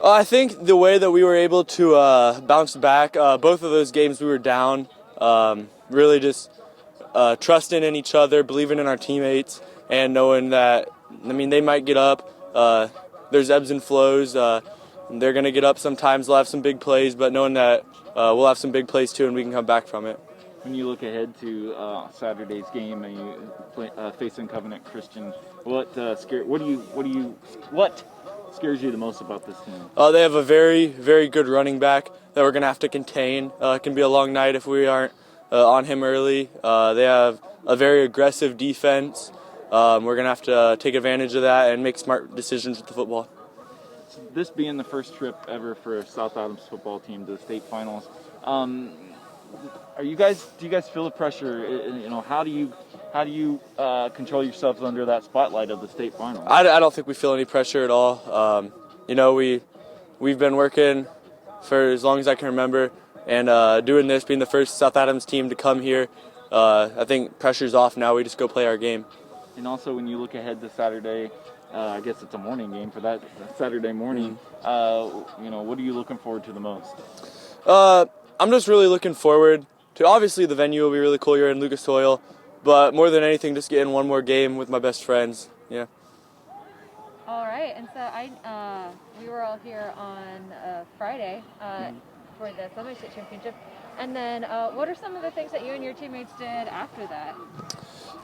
I think the way that we were able to bounce back, both of those games we were down, really just trusting in each other, believing in our teammates, and knowing that, they might get up. There's ebbs and flows. They're going to get up sometimes. They'll have some big plays, but knowing that we'll have some big plays too and we can come back from it. When you look ahead to Saturday's game and you facing Covenant Christian, what scares you the most about this team? They have a very, very good running back that we're going to have to contain. It can be a long night if we aren't on him early. They have a very aggressive defense. We're going to have to take advantage of that and make smart decisions with the football. This being the first trip ever for a South Adams football team to the state finals, do you guys feel the pressure? How do you control yourselves under that spotlight of the state finals? I don't think we feel any pressure at all. We've been working for as long as I can remember, and doing this, being the first South Adams team to come here, I think pressure's off now. We just go play our game. And also, when you look ahead to Saturday, I guess it's a morning game for that Saturday morning. What are you looking forward to the most? I'm just really looking forward to, obviously the venue will be really cool here in Lucas Oil, but more than anything, just getting one more game with my best friends. Yeah. All right, and so we were all here on Friday for the Southern State Championship, and then what are some of the things that you and your teammates did after that?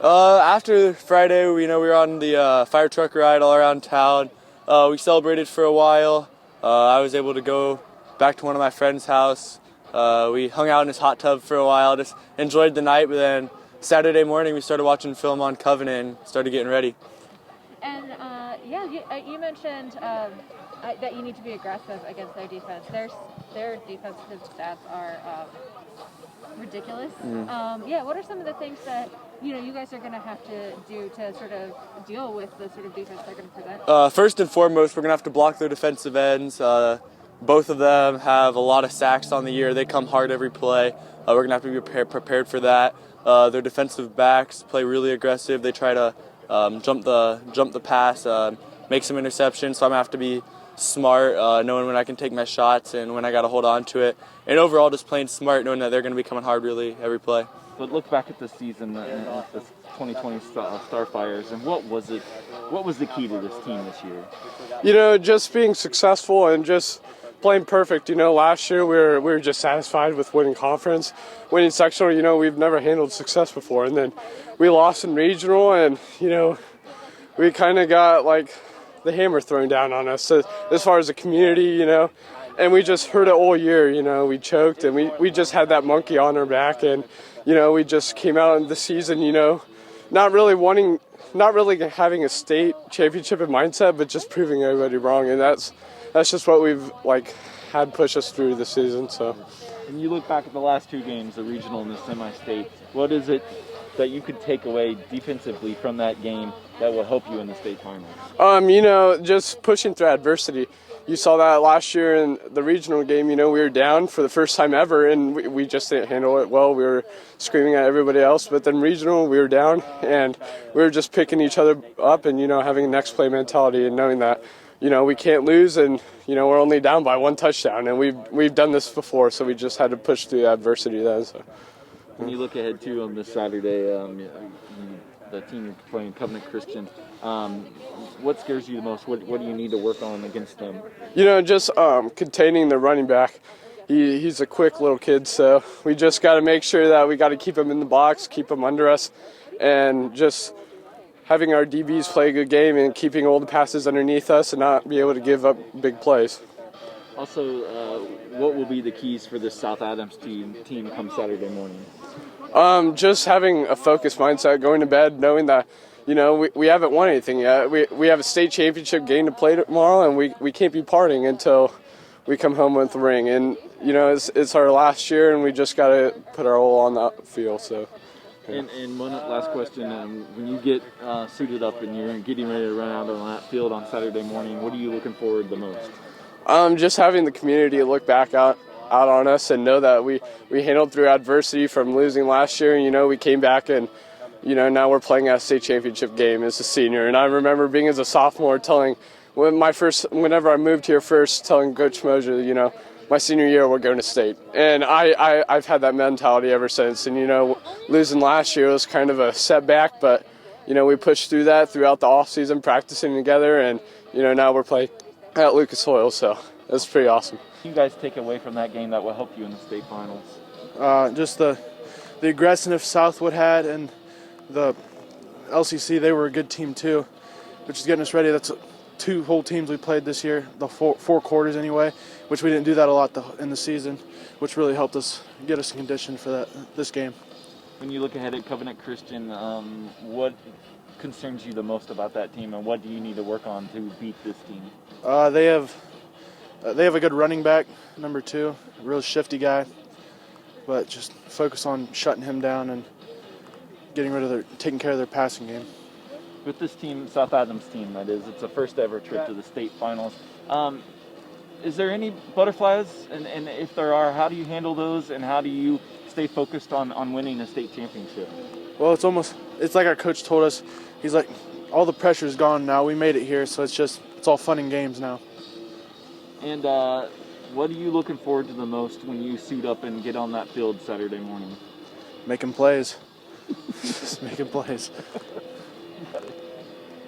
After Friday, we were on the fire truck ride all around town. We celebrated for a while. I was able to go back to one of my friend's house. We hung out in his hot tub for a while, just enjoyed the night, but then Saturday morning we started watching film on Covenant and started getting ready. And you mentioned that you need to be aggressive against their defense. Their defensive stats are ridiculous. What are some of the things that you guys are going to have to do to sort of deal with the sort of defense they're going to present? First and foremost, we're going to have to block their defensive ends. Both of them have a lot of sacks on the year. They come hard every play. We're going to have to be prepared for that. Their defensive backs play really aggressive. They try to jump the pass, make some interceptions. So I'm going to have to be smart, knowing when I can take my shots and when I got to hold on to it. And overall, just playing smart, knowing that they're going to be coming hard really every play. But look back at the season, the 2020 Starfires, and what was the key to this team this year? Just being successful and just playing perfect. Last year we were just satisfied with winning conference, winning sectional. We've never handled success before, and then we lost in regional, and we kind of got like the hammer thrown down on us as far as the community, and we just heard it all year. We choked, and we just had that monkey on our back, and we just came out in the season, not really having a state championship in mindset, but just proving everybody wrong, and that's just what we've had push us through this season. So, when you look back at the last two games, the regional and the semi-state, what is it that you could take away defensively from that game that will help you in the state finals? Just pushing through adversity. You saw that last year in the regional game. We were down for the first time ever, and we just didn't handle it well. We were screaming at everybody else, but then regional, we were down, and we were just picking each other up and, having a next play mentality and knowing that, we can't lose, and, we're only down by one touchdown, and we've done this before, so we just had to push through adversity then. So. When you look ahead, too, on this Saturday, the team you're playing, Covenant Christian, what scares you the most? What do you need to work on against them? Just containing the running back. He's a quick little kid, so we just got to make sure that we got to keep him in the box, keep him under us, and just having our DBs play a good game and keeping all the passes underneath us and not be able to give up big plays. Also, what will be the keys for this South Adams team come Saturday morning? Just having a focused mindset, going to bed, knowing that, we haven't won anything yet. We have a state championship game to play tomorrow, and we can't be partying until we come home with the ring. And, it's our last year, and we just got to put our all on that field. So. Yeah. And one last question, when you get suited up and you're getting ready to run out on that field on Saturday morning, what are you looking forward the most? Just having the community look back out on us and know that we handled through adversity from losing last year. We came back and, now we're playing a state championship game as a senior. And I remember being as a sophomore telling whenever I moved here first, telling Coach Moser, my senior year we're going to state, and I've had that mentality ever since. And losing last year was kind of a setback, but we pushed through that throughout the off season, practicing together, and now we're playing at Lucas Oil, so that's pretty awesome. What do you guys take away from that game that will help you in the state finals? Just the aggressiveness Southwood had, and the LCC, they were a good team too, which is getting us ready. That's 2 whole teams we played this year, the four quarters anyway, which we didn't do that a lot in the season, which really helped us get us in condition for this game. When you look ahead at Covenant Christian, what concerns you the most about that team, and what do you need to work on to beat this team? They have a good running back, number 2, a real shifty guy, but just focus on shutting him down and taking care of their passing game. With this team, South Adams team, that is, it's a first ever trip to the state finals. Is there any butterflies? And if there are, how do you handle those, and how do you stay focused on winning a state championship? Well, it's like our coach told us. He's like, all the pressure's gone now. We made it here, so it's all fun and games now. And what are you looking forward to the most when you suit up and get on that field Saturday morning? Making plays. Just making plays.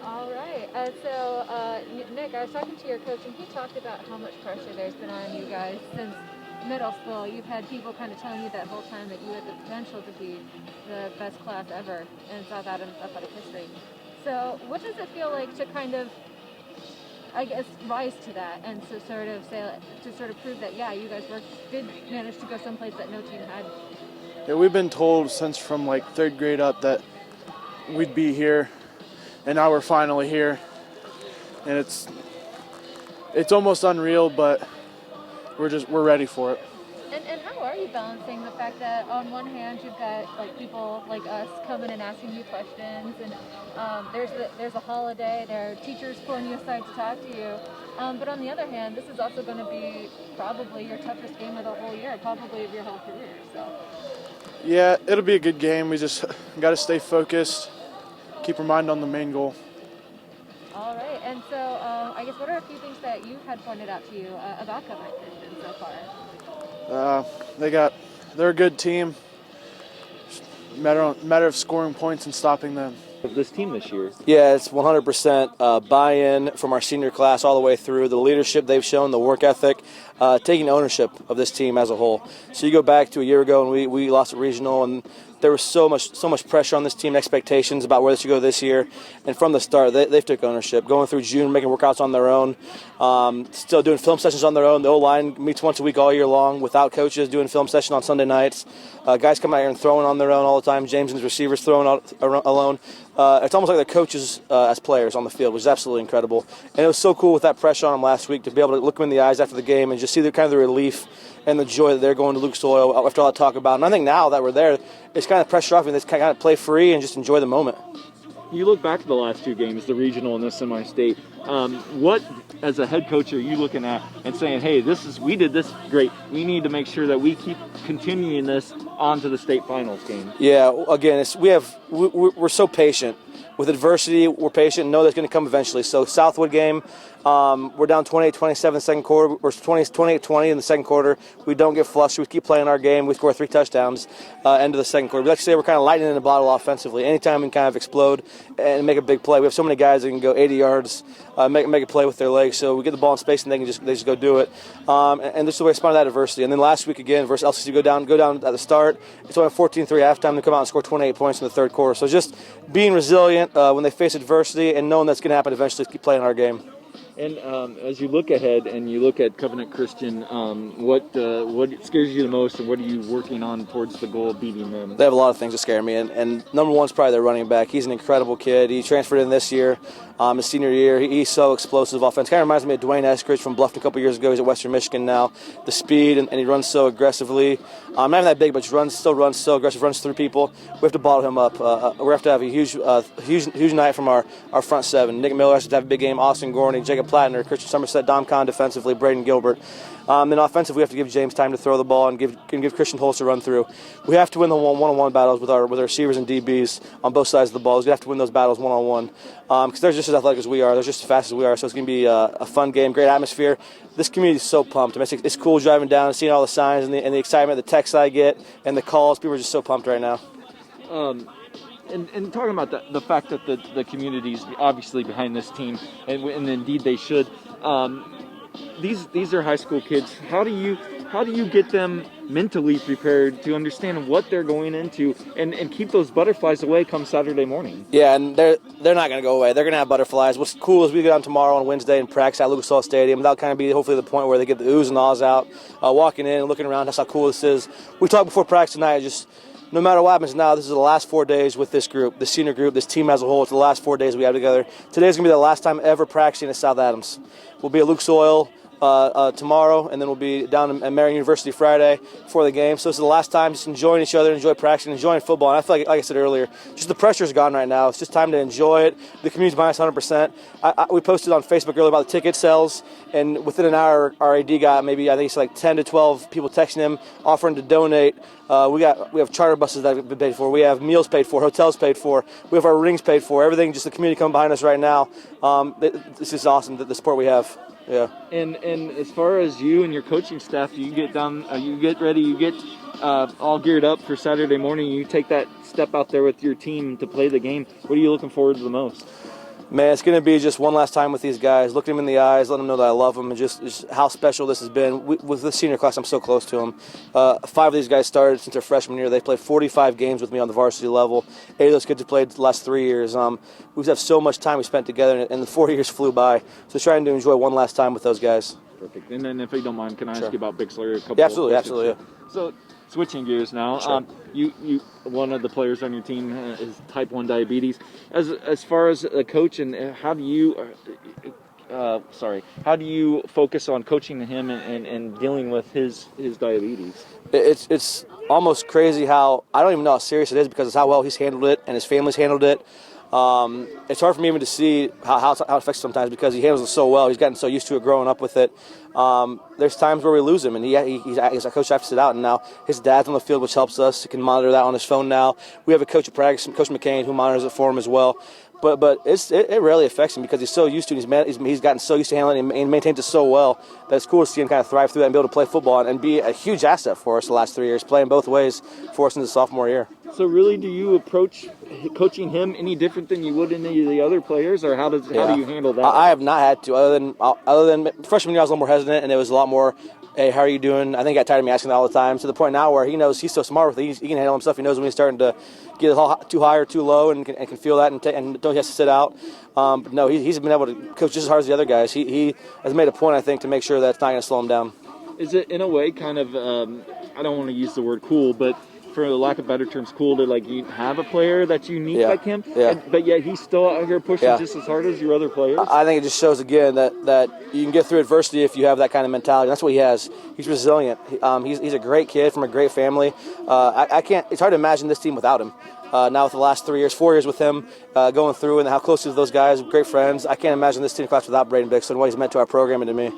All right. Nick, I was talking to your coach, and he talked about how much pressure there's been on you guys since middle school. You've had people kind of telling you that whole time that you had the potential to be the best class ever in South Adams athletic history. So what does it feel like to kind of, I guess, rise to that, and to sort of prove that, yeah, you guys did manage to go someplace that no team had? Yeah, we've been told since from like 3rd grade up that we'd be here, and now we're finally here. And it's almost unreal, but we're ready for it. And how are you balancing the fact that on one hand you've got like people like us coming and asking you questions, and there's a holiday, there are teachers pulling you aside to talk to you, but on the other hand, this is also going to be probably your toughest game of the whole year, probably of your whole career. So yeah, it'll be a good game. We just got to stay focused, keep our mind on the main goal. All right, and so I guess what are a few things that you had pointed out to you about Covenant Christian so far? They're a good team. Matter of scoring points and stopping them. Of this team this year? Yeah, it's 100% buy-in from our senior class all the way through. The leadership they've shown, the work ethic, taking ownership of this team as a whole. So you go back to a year ago and we lost a regional, and there was so much pressure on this team, expectations about where they should go this year. And from the start, they've took ownership. Going through June, making workouts on their own, still doing film sessions on their own. The O-line meets once a week all year long without coaches, doing film session on Sunday nights. Guys come out here and throwing on their own all the time. James and his receivers throwing out alone. It's almost like they're coaches as players on the field, which is absolutely incredible. And it was so cool with that pressure on them last week to be able to look them in the eyes after the game and just see the kind of the relief and the joy that they're going to Lucas Oil after all that talk about. And I think now that we're there, it's kind of pressure off and they kind of play free and just enjoy the moment. You look back to the last 2 games, the regional and the semi-state. What, as a head coach, are you looking at and saying, hey, we did this great. We need to make sure that we keep continuing this on to the state finals game? Yeah, again, we're so patient. With adversity, we're patient and know that's going to come eventually. So Southwood game, we're down 28-27 second quarter. We're 28-20 in the second quarter. We don't get flushed. We keep playing our game. We score 3 touchdowns end of the second quarter. We like to say we're kind of lightning in the bottle offensively. Anytime we can kind of explode and make a big play. We have so many guys that can go 80 yards, make a play with their legs. So we get the ball in space and they just go do it. And this is the way to respond to that adversity. And then last week again versus LCC, go down at the start. It's only 14-3 halftime. They come out and score 28 points in the third quarter. So just being resilient when they face adversity and knowing that's going to happen eventually, keep playing our game. And as you look ahead and you look at Covenant Christian, what scares you the most, and what are you working on towards the goal of beating them? They have a lot of things that scare me, and number one is probably their running back. He's an incredible kid. He transferred in this year, his senior year. He's so explosive offense. Kind of reminds me of Dwayne Eskridge from Bluffton a couple years ago. He's at Western Michigan now. The speed, and he runs so aggressively. Not even that big, but still runs so aggressive, runs through people. We have to bottle him up. We have to have a huge night from our front seven. Nick Miller has to have a big game. Austin Gorney, Jacob Plattner, Christian Somerset, Dom Kahn defensively, Braden Gilbert. Then offensively, we have to give James time to throw the ball and give Christian Holtz a run through. We have to win the one-on-one battles with our receivers and DBs on both sides of the ball. We have to win those battles one-on-one because there's just just as athletic as we are. They're just as fast as we are. So it's going to be a fun game, great atmosphere. This community is so pumped. I mean, it's cool driving down and seeing all the signs and the excitement, the texts I get, and the calls. People are just so pumped right now. And talking about the fact that the community is obviously behind this team, and indeed they should. These are high school kids. How do you get them mentally prepared to understand what they're going into and keep those butterflies away come Saturday morning? Yeah, and they're not going to go away. They're going to have butterflies. What's cool is we get on tomorrow on Wednesday and practice at Lucas Oil Stadium. That'll kind of be hopefully the point where they get the oohs and ahs out, walking in and looking around. That's how cool this is. We talked before practice tonight, just no matter what happens now, this is the last 4 days with this group, the senior group, this team as a whole. It's the last 4 days we have together. Today's going to be the last time ever practicing at South Adams. We'll be at Lucas Oil tomorrow, and then we'll be down at Marion University Friday for the game. So this is the last time just enjoying each other, enjoy practicing, enjoying football. And I feel like I said earlier, just the pressure's gone right now. It's just time to enjoy it. The community's behind us 100%. We posted on Facebook earlier about the ticket sales, and within an hour, our AD got maybe, I think it's like 10 to 12 people texting him, offering to donate. We have charter buses that have been paid for. We have meals paid for, hotels paid for. We have our rings paid for. Everything, just the community coming behind us right now. This is awesome, the support we have. Yeah. And as far as you and your coaching staff, you get down, you get ready, you get all geared up for Saturday morning. You take that step out there with your team to play the game. What are you looking forward to the most? Man, it's going to be just one last time with these guys, looking them in the eyes, letting them know that I love them, and just how special this has been. With the senior class, I'm so close to them. 5 of these guys started since their freshman year. They played 45 games with me on the varsity level. 8 of those kids have played the last 3 years. We've had so much time we spent together, and the 4 years flew by. So trying to enjoy one last time with those guys. Perfect. And then if you don't mind, can I ask you about Bixler? Yeah, absolutely. Yeah. So switching gears now, Sure. You one of the players on your team is type 1 diabetes. As far as a coach, and how do you focus on coaching him and dealing with his diabetes? It's almost crazy how I don't even know how serious it is because it's how well he's handled it and his family's handled it. It's hard for me even to see how it affects him sometimes because he handles it so well. He's gotten so used to it growing up with it. There's times where we lose him, and he's a coach has to sit out, and now his dad's on the field, which helps us. He can monitor that on his phone now. We have a coach at practice, Coach McCain, who monitors it for him as well. But it rarely affects him because he's so used to it. He's gotten so used to handling it and maintains it so well that it's cool to see him kind of thrive through that and be able to play football and be a huge asset for us the last 3 years, playing both ways for us in the sophomore year. So really, do you approach coaching him any different than you would any of the other players, or how do you handle that? I have not had to, other than freshman year I was a little more hesitant, and it was a lot more, hey, how are you doing? I think he got tired of me asking that all the time, to the point now where he knows he's so smart with it. He can handle himself. He knows when he's starting to get too high or too low and can feel that and don't have to sit out. But no, he's been able to coach just as hard as the other guys. He has made a point, I think, to make sure that it's not going to slow him down. Is it, in a way, kind of, I don't want to use the word cool, but for lack of better terms, cool to you have a player that's unique like him, but yet he's still out here pushing just as hard as your other players? I think it just shows again that you can get through adversity if you have that kind of mentality. That's what he has. He's resilient. He's a great kid from a great family. It's hard to imagine this team without him. Now with the last 3 years, 4 years with him going through and how close he is to those guys, great friends, I can't imagine this team class without Braden Bixler and what he's meant to our program and to me.